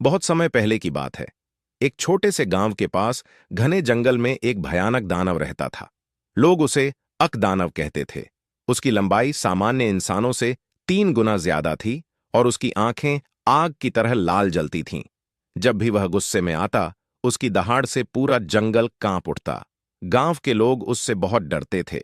बहुत समय पहले की बात है। एक छोटे से गांव के पास घने जंगल में एक भयानक दानव रहता था। लोग उसे अक दानव कहते थे। उसकी लंबाई सामान्य इंसानों से 3 गुना ज्यादा थी और उसकी आंखें आग की तरह लाल जलती थीं। जब भी वह गुस्से में आता, उसकी दहाड़ से पूरा जंगल कांप उठता। गांव के लोग उससे बहुत डरते थे।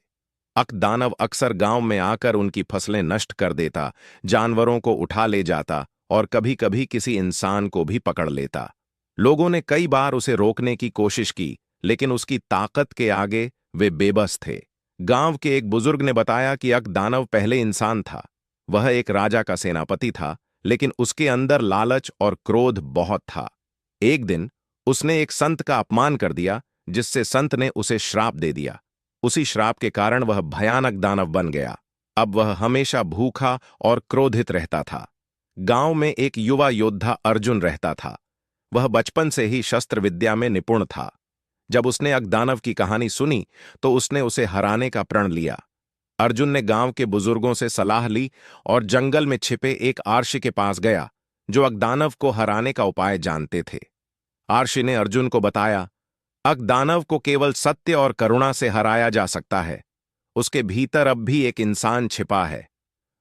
अक दानव अक्सर गांव में आकर उनकी फसलें नष्ट कर देता, जानवरों को उठा ले जाता और कभी-कभी किसी इंसान को भी पकड़ लेता। लोगों ने कई बार उसे रोकने की कोशिश की, लेकिन उसकी ताकत के आगे वे बेबस थे। गांव के एक बुजुर्ग ने बताया कि अक दानव पहले इंसान था। वह एक राजा का सेनापति था, लेकिन उसके अंदर लालच और क्रोध बहुत था। एक दिन उसने एक संत का अपमान कर दिया, जिससे संत ने उसे श्राप दे दिया। उसी श्राप के कारण वह भयानक दानव बन गया। अब वह हमेशा भूखा और क्रोधित रहता था। गांव में एक युवा योद्धा अर्जुन रहता था। वह बचपन से ही शस्त्र विद्या में निपुण था। जब उसने अकदानव की कहानी सुनी तो उसने उसे हराने का प्रण लिया। अर्जुन ने गांव के बुजुर्गों से सलाह ली और जंगल में छिपे एक आर्षि के पास गया, जो अकदानव को हराने का उपाय जानते थे। आर्षि ने अर्जुन को बताया, अकदानव को केवल सत्य और करुणा से हराया जा सकता है। उसके भीतर अब भी एक इंसान छिपा है।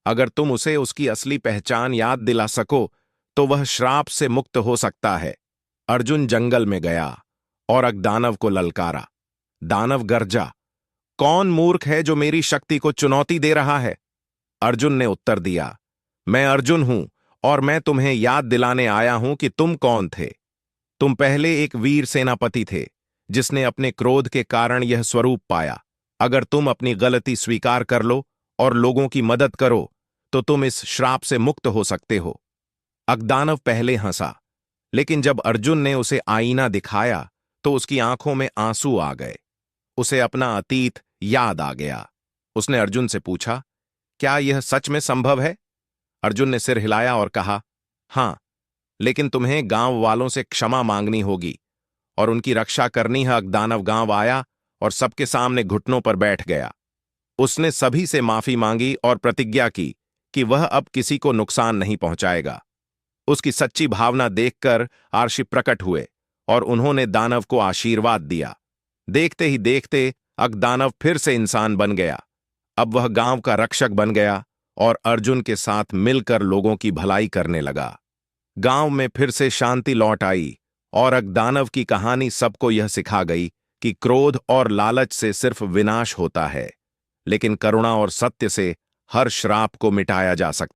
अगर तुम उसे उसकी असली पहचान याद दिला सको तो वह श्राप से मुक्त हो सकता है। अर्जुन जंगल में गया और अकदानव को ललकारा। दानव गरजा, कौन मूर्ख है जो मेरी शक्ति को चुनौती दे रहा है? अर्जुन ने उत्तर दिया, मैं अर्जुन हूं और मैं तुम्हें याद दिलाने आया हूं कि तुम कौन थे। तुम पहले एक वीर सेनापति थे, जिसने अपने क्रोध के कारण यह स्वरूप पाया। अगर तुम अपनी गलती स्वीकार कर लो और लोगों की मदद करो तो तुम इस श्राप से मुक्त हो सकते हो। अकदानव पहले हंसा, लेकिन जब अर्जुन ने उसे आईना दिखाया तो उसकी आंखों में आंसू आ गए। उसे अपना अतीत याद आ गया। उसने अर्जुन से पूछा, क्या यह सच में संभव है? अर्जुन ने सिर हिलाया और कहा, हां, लेकिन तुम्हें गांव वालों से क्षमा मांगनी होगी और उनकी रक्षा करनी है। अकदानव गांव आया और सबके सामने घुटनों पर बैठ गया। उसने सभी से माफी मांगी और प्रतिज्ञा की कि वह अब किसी को नुकसान नहीं पहुंचाएगा। उसकी सच्ची भावना देखकर आर्षि प्रकट हुए और उन्होंने दानव को आशीर्वाद दिया। देखते ही देखते अकदानव फिर से इंसान बन गया। अब वह गांव का रक्षक बन गया और अर्जुन के साथ मिलकर लोगों की भलाई करने लगा। गांव में फिर से शांति लौट आई और अकदानव की कहानी सबको यह सिखा गई कि क्रोध और लालच से सिर्फ विनाश होता है, लेकिन करुणा और सत्य से हर श्राप को मिटाया जा सकता है।